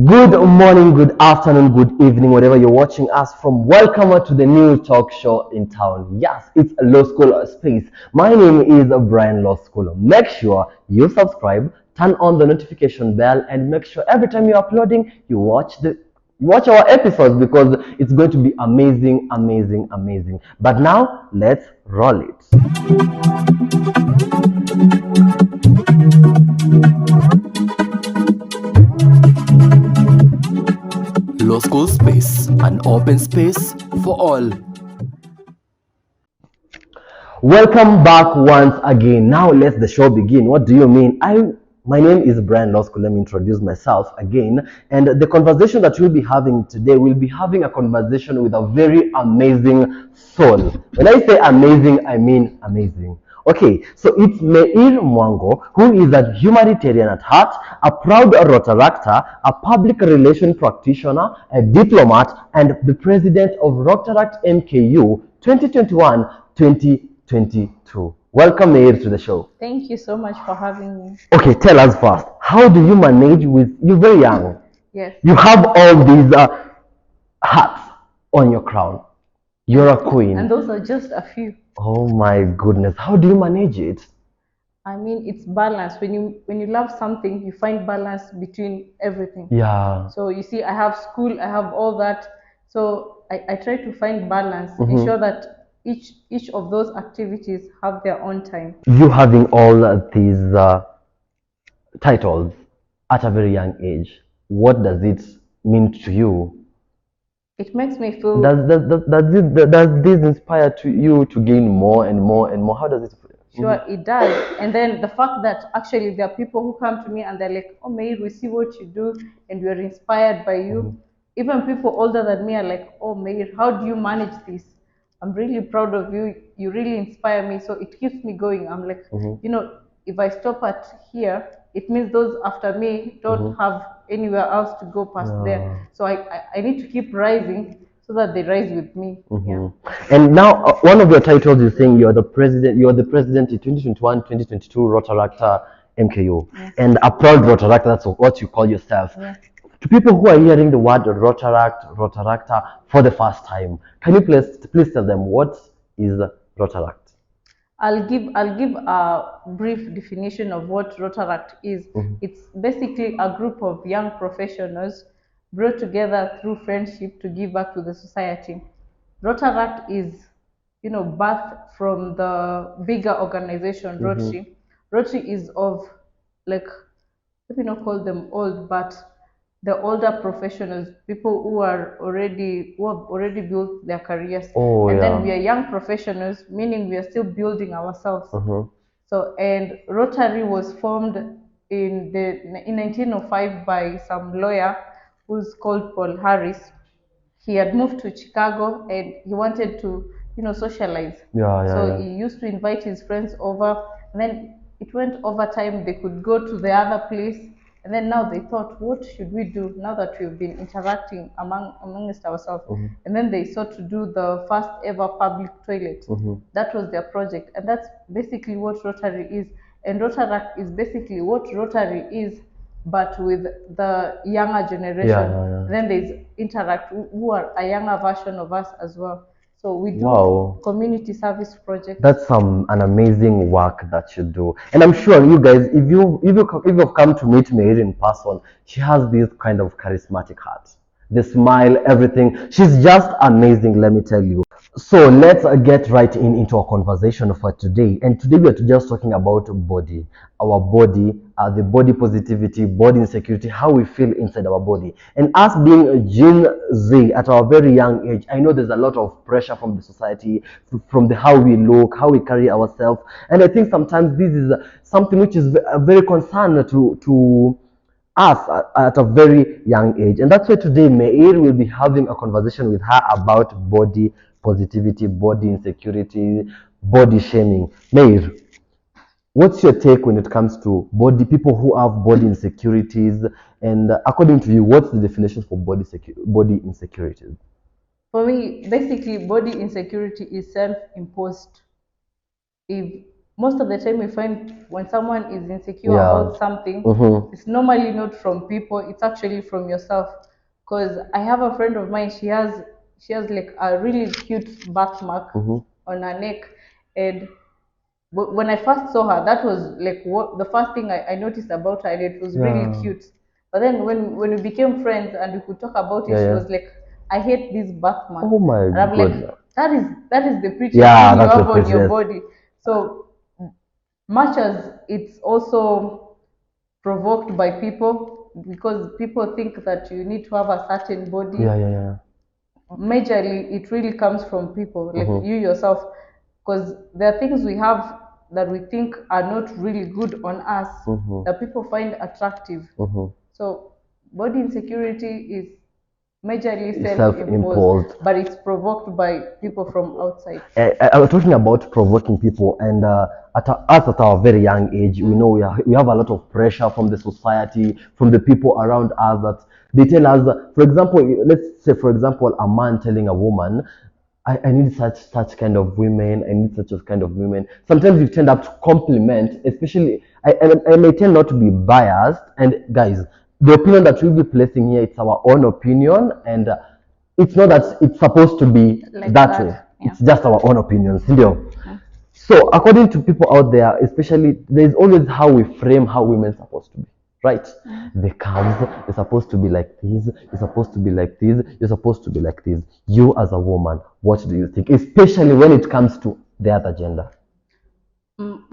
Good morning, good afternoon, good evening, wherever you're watching us from. Welcome to the new talk show in town. Yes, it's a law school space. My name is Brian Law School. Make sure you subscribe, turn on the notification bell, and make sure every time you're uploading, you watch our episodes because it's going to be amazing, amazing, amazing. But now, let's roll it. Law School Space, an open space for all. Welcome back once again. Now let the show begin. What do you mean? My name is Brian Law School. Let me introduce myself again. And the conversation that we'll be having today, we'll be having a conversation with a very amazing soul. When I say amazing, I mean amazing. Okay, so it's Meir Mwango, who is a humanitarian at heart, a proud Rotaractor, a public relation practitioner, a diplomat, and the president of Rotaract MKU 2021-2022. Welcome, Meir, to the show. Thank you so much for having me. Okay, tell us first, how do you manage with, you're very young. Yes. You have all these hats on your crown. You're a queen. And those are just a few. Oh my goodness, how do you manage it? I mean, it's balance. When you love something, you find balance between everything. Yeah. So you see, I have school, I have all that. So I try to find balance, ensure that each of those activities have their own time. You having all these titles at a very young age, what does it mean to you? It makes me feel. Does this inspire you to gain more and more and more? How does it? Sure, it does. And then the fact that actually there are people who come to me and they're like, oh, Meir, we see what you do and we're inspired by you. Even people older than me are like, oh, Meir, how do you manage this? I'm really proud of you. You really inspire me. So it keeps me going. I'm like, if I stop at here, it means those after me don't have anywhere else to go past there. So I need to keep rising so that they rise with me. Yeah. And now one of your titles is saying you're the president in 2021-2022 Rotaractor MKU. Yes. And a proud Rotaractor, that's what you call yourself. Yes. To people who are hearing the word Rotaractor for the first time, can you please tell them what is Rotaract? I'll give a brief definition of what Rotaract is. It's basically a group of young professionals brought together through friendship to give back to the society. Rotaract is, birthed from the bigger organization Rotary. Rotary is of, like, let me not call them old, but the older professionals, people who have already built their careers. Then we are young professionals, meaning we are still building ourselves. So, and Rotary was formed in 1905 by some lawyer who's called Paul Harris. He had moved to Chicago and he wanted to, socialize. So he used to invite his friends over, and then it went over time. They could go to the other place. And then now they thought, what should we do now that we've been interacting amongst ourselves? And then they sought to do the first ever public toilet. That was their project. And that's basically what Rotary is. And Rotaract is basically what Rotary is, but with the younger generation. Then there's Interact, who are a younger version of us as well. So we do community service projects. That's an amazing work that you do, and I'm sure you guys, if you've come to meet Meir in person, she has this kind of charismatic heart, the smile, everything. She's just amazing, let me tell you. So let's get right into our conversation for today. And today we are just talking about body, our body, the body positivity, body insecurity, how we feel inside our body. And us being a Gen Z at our very young age, I know there's a lot of pressure from the society, from the how we look, how we carry ourselves. And I think sometimes this is something which is a very concern to us at a very young age. And that's why today Meir will be having a conversation with her about body positivity, body insecurity, body shaming. Meir, what's your take when it comes to people who have body insecurities? And according to you, what's the definition for body insecurities? For me, basically, body insecurity is self-imposed. If most of the time we find when someone is insecure Yeah. about something, it's normally not from people, it's actually from yourself. Because I have a friend of mine, she has like a really cute birthmark on her neck, and when I first saw her, that was like what the first thing I noticed about her, and it was really Yeah. cute. But then when we became friends and we could talk about it, Yeah, she yeah. was like, "I hate this birthmark," Oh my and I'm like, goodness. "That is the prettiest Yeah, thing you that's the have on your prettiest. body." So much as it's also provoked by people, because people think that you need to have a certain body, Yeah, yeah, yeah. majorly it really comes from people like you yourself, because there are things we have that we think are not really good on us that people find attractive. So body insecurity is majorly self-imposed, Self-imposed. but it's provoked by people from outside. I was talking about provoking people, and us at our very young age, we know we have a lot of pressure from the society, from the people around us, that they tell us, for example, let's say, for example, a man telling a woman, I need such kind of women, I need such a kind of women. Sometimes you tend up to compliment, especially, I may tend not to be biased, and guys, the opinion that we'll be placing here, it's our own opinion, and it's not that it's supposed to be Like that that, way. yeah. It's just our own opinions, so according to people out there, especially, there's always how we frame how women are supposed to be, right? The curves, you're supposed to be like this, you're supposed to be like this, you're supposed to be like this. You as a woman, what do you think? Especially when it comes to the other gender.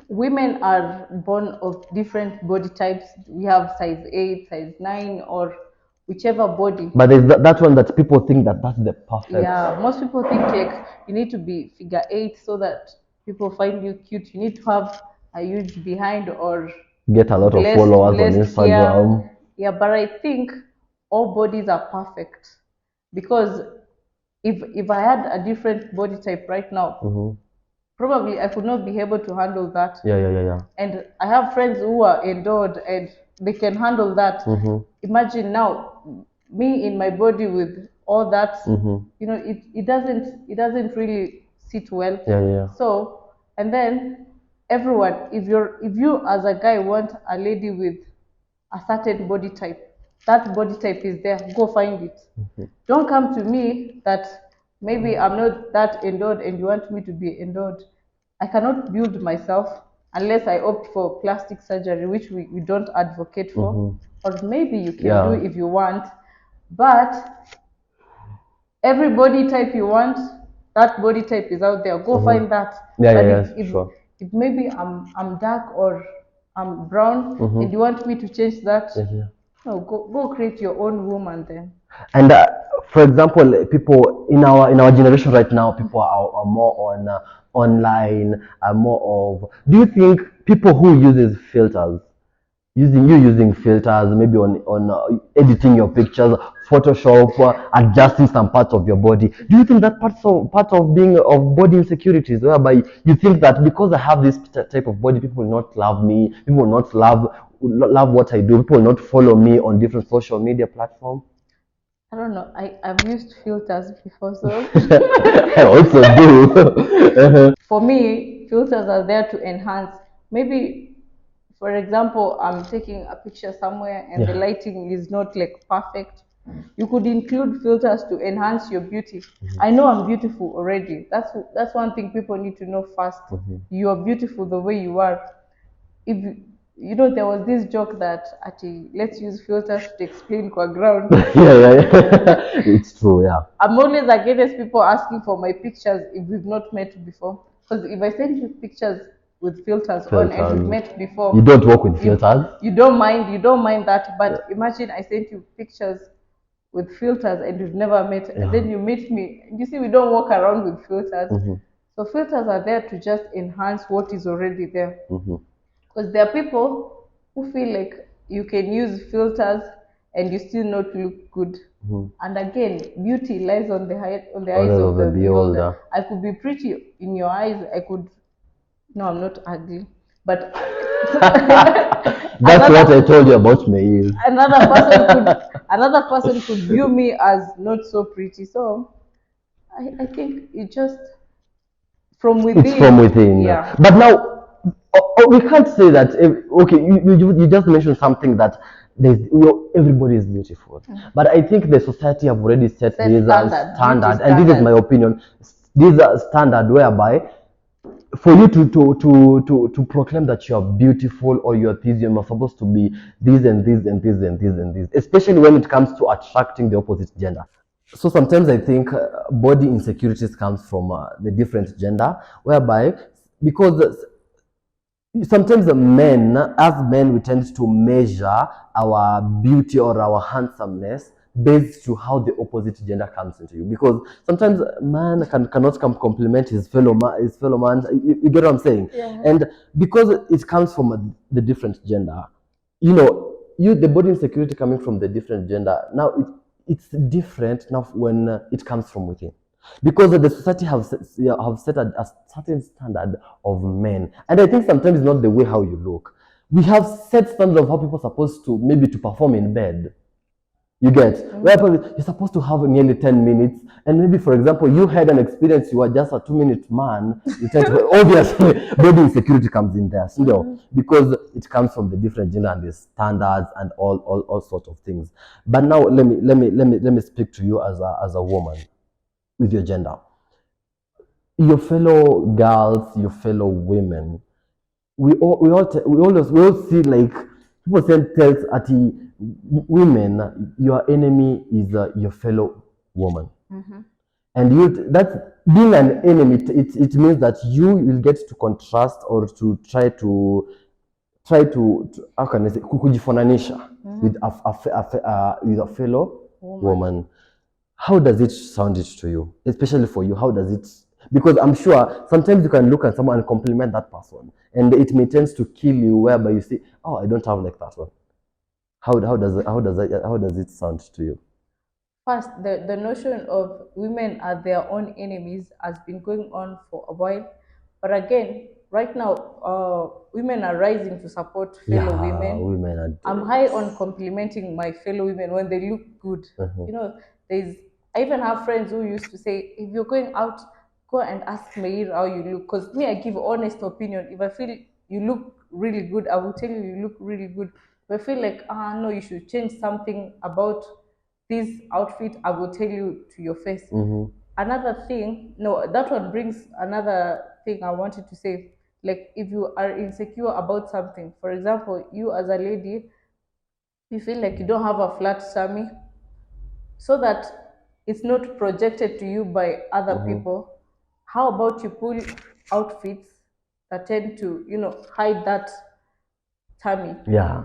Women are born of different body types. We have size 8, size 9, or whichever body. But there's that one that people think that that's the perfect. Yeah, most people think like you need to be figure 8 so that people find you cute. You need to have a huge behind or Get a lot of followers on Instagram. here. Yeah, but I think all bodies are perfect, because if I had a different body type right now, probably I could not be able to handle that. Yeah. And I have friends who are endowed and they can handle that. Imagine now me in my body with all that, it doesn't really sit well. Yeah. So, and then everyone, if you as a guy want a lady with a certain body type, that body type is there, go find it. Don't come to me that maybe I'm not that endowed and you want me to be endowed. I cannot build myself unless I opt for plastic surgery, which we don't advocate for. Or maybe you can do if you want. But every body type you want, that body type is out there. Go find that. But if maybe I'm dark or I'm brown and you want me to change that, no, go create your own woman then. And for example, people in our generation right now, people are more on online, are more of. Do you think people who uses filters, using filters, maybe on editing your pictures, Photoshop, adjusting some parts of your body, do you think that part of being of body insecurities, whereby you think that because I have this type of body, people will not love me, people will not love what I do, people will not follow me on different social media platforms? I don't know. I've used filters before, so I also do. for me, filters are there to enhance. Maybe, for example, I'm taking a picture somewhere and the lighting is not like perfect. You could include filters to enhance your beauty. I know I'm beautiful already. That's one thing people need to know first. You are beautiful the way you are. If there was this joke that actually let's use filters to explain kwa ground. Yeah. It's true, yeah. I'm always against people asking for my pictures if we've not met before. Because if I send you pictures with filters on and we've met before, you don't work with filters. You don't mind that. But imagine I sent you pictures with filters and we've never met, and then you meet me. You see, we don't walk around with filters. So filters are there to just enhance what is already there. Because there are people who feel like you can use filters and you still not look good. And again, beauty lies on the eyes of the beholder. I could be pretty in your eyes. No, I'm not ugly, but that's what I told you about me. Another person could view me as not so pretty. So I think it just from within. It's from within. Yeah. But now, we can't say that. Okay, you just mentioned something that everybody is beautiful, but I think the society have already set Set this standard, standard, beauty and this is my standards. opinion. These are standard whereby for you to proclaim that you are beautiful or you are this, you are supposed to be this and this and this and this and this, especially when it comes to attracting the opposite gender. So sometimes I think body insecurities comes from the different gender, whereby because sometimes as men, we tend to measure our beauty or our handsomeness based to how the opposite gender comes into you. Because sometimes man cannot come compliment his fellow man. You get what I'm saying? Yeah. And because it comes from the different gender, the body insecurity coming from the different gender. Now it's different now when it comes from within, because the society have set a certain standard of men, and I think sometimes it's not the way how you look. We have set standards of how people are supposed to maybe to perform in bed. You get where you're supposed to have nearly 10 minutes, and maybe for example you had an experience, you were just a 2-minute man. You tend to obviously body insecurity comes in there, because it comes from the different gender and the standards and all sorts of things. But now let me speak to you as a woman with your gender. Your fellow girls, your fellow women, we all see, like, people tells at women, your enemy is your fellow woman. And that's being an enemy. It means that you will get to contrast or to try to how can I say, kujifananisha with a fellow woman. How does it sound it to you, especially for you? How does it? Because I'm sure sometimes you can look at someone and compliment that person, and it may tend to kill you, whereby you say, "Oh, I don't have like that one." How does it sound to you? First, the notion of women are their own enemies has been going on for a while. But again, right now, women are rising to support fellow women. Women are. I'm high on complimenting my fellow women when they look good. You know, I even have friends who used to say, if you're going out, go and ask Meir how you look. Because me, I give honest opinion. If I feel you look really good, I will tell you you look really good. If I feel like, no, you should change something about this outfit, I will tell you to your face. Another thing, no, that one brings another thing I wanted to say. Like, if you are insecure about something, for example, you as a lady, you feel like you don't have a flat tummy, so that it's not projected to you by other people. How about you pull outfits that tend to, hide that tummy? Yeah.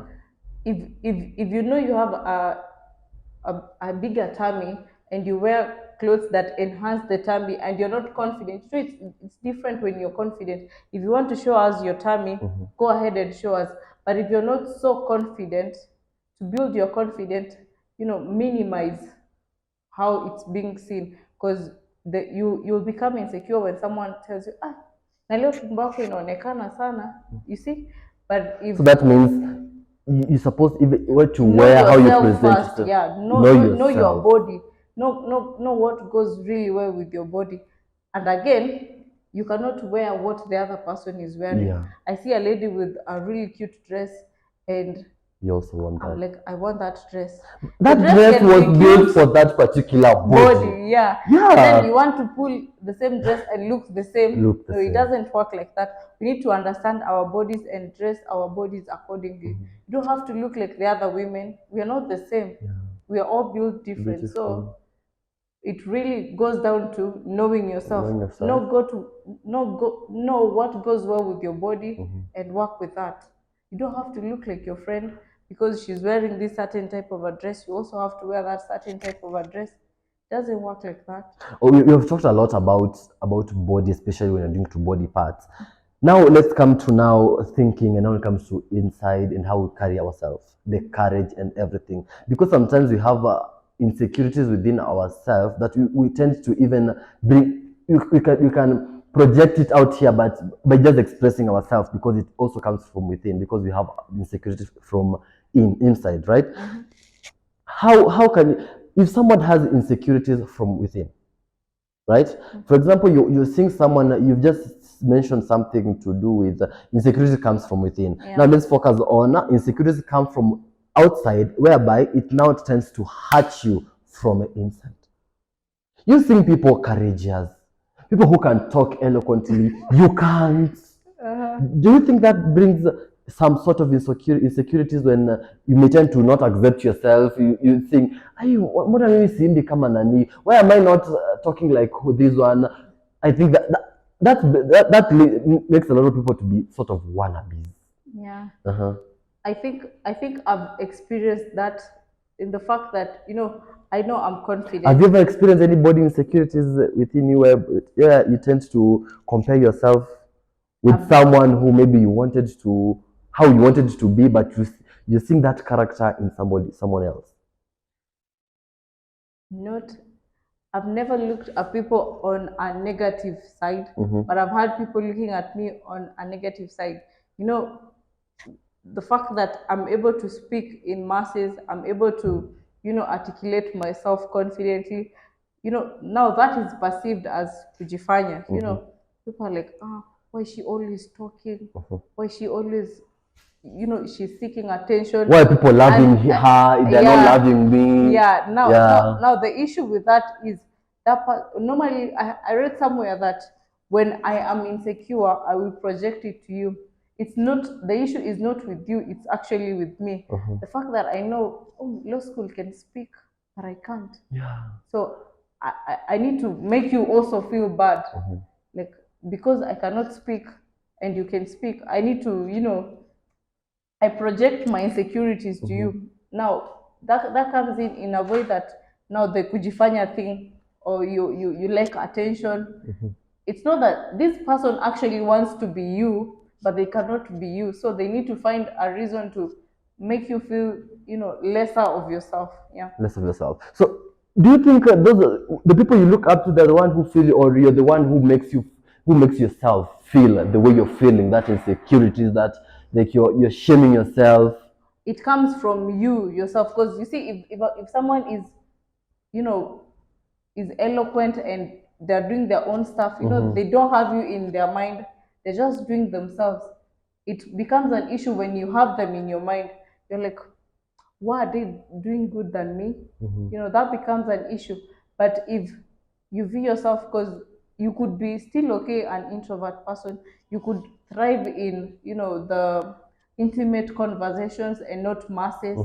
If you know you have a bigger tummy, and you wear clothes that enhance the tummy, and you're not confident, so it's different when you're confident. If you want to show us your tummy, go ahead and show us. But if you're not so confident, to build your confidence, minimize how it's being seen, because you'll become insecure when someone tells you, na leo tumbo yako inaonekana sana, you see. But if So that means you're supposed even what to know wear, how you yourself present first, yourself. yeah, know your body, know what goes really well with your body. And again, you cannot wear what the other person is wearing. Yeah. I see a lady with a really cute dress, and You also want I'm that. like, I want that dress. That The dress can was be built cute for that particular body. yeah. Yeah. And then you want to pull the same dress and look the same. Look the No, it same. doesn't work like that. We need to understand our bodies and dress our bodies accordingly. You don't have to look like the other women. We are not the same. We are all built different. So Beautiful. it really goes down to knowing yourself. Knowing yourself. Know what goes well with your body, and work with that. You don't have to look like your friend because she's wearing this certain type of a dress. You also have to wear that certain type of a dress. It doesn't work like that. Oh, we have talked a lot about body, especially when you're doing to body parts. Now let's come to now thinking, and now it comes to inside and how we carry ourselves, the courage and everything. Because sometimes we have insecurities within ourselves that we tend to even bring. We can project it out here, but by just expressing ourselves, because it also comes from within. Because we have insecurities from inside, right? How can if someone has insecurities from within, right? For example, you're seeing someone, you've just mentioned something to do with insecurity comes from within. Yeah. Now let's focus on insecurity come from outside, whereby it now tends to hurt you from inside. You see people courageous, people who can talk eloquently, you can't. Do you think that brings some sort of insecurities when you may tend to not accept yourself? You think, what am I seeing become a nani? Why am I not talking like this one? I think that makes a lot of people to be sort of wannabes. Yeah. Uh-huh. I think I've experienced that in the fact that, you know I'm confident. Have you ever experienced any body insecurities within you where you tend to compare yourself with someone who maybe you wanted to be, but you think that character in someone else? I've never looked at people on a negative side, but I've had people looking at me on a negative side. The fact that I'm able to speak in masses, I'm able to, articulate myself confidently, now that is perceived as kujifanya. People are like, why is she always talking? Why is she always, she's seeking attention? Why are people loving her? They're not loving me. Yeah. Now the issue with that is that normally I read somewhere that when I am insecure, I will project it to you. It's not, the issue is not with you, it's actually with me. The fact that I know, law school can speak, but I can't. Yeah. So I need to make you also feel bad. Like, because I cannot speak and you can speak, I need to, I project my insecurities to you. Now, that comes in a way that now the kujifanya thing, or you like attention. It's not that this person actually wants to be you, but they cannot be you. So they need to find a reason to make you feel, lesser of yourself. Yeah. Less of yourself. So do you think the people you look up to, they're the one who feel, or you're the one who makes yourself feel the way you're feeling, that insecurities, that like you're shaming yourself? It comes from you yourself, because you see, if someone is, is eloquent and they're doing their own stuff, they don't have you in their mind, they're just doing themselves. It becomes an issue when you have them in your mind. You're like, why are they doing good than me? That becomes an issue. But if you view yourself, because you could be still okay, an introvert person, you could thrive in, the intimate conversations and not masses.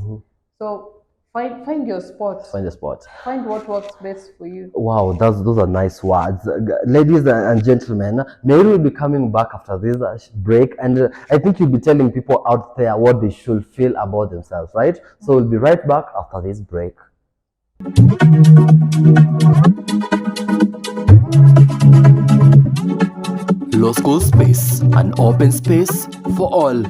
So find your spot. Find a spot. Find what works best for you. Wow, those are nice words. Ladies and gentlemen, Meir will be coming back after this break, and I think you'll be telling people out there what they should feel about themselves, right? So we'll be right back after this break. Law School Space, an open space for all.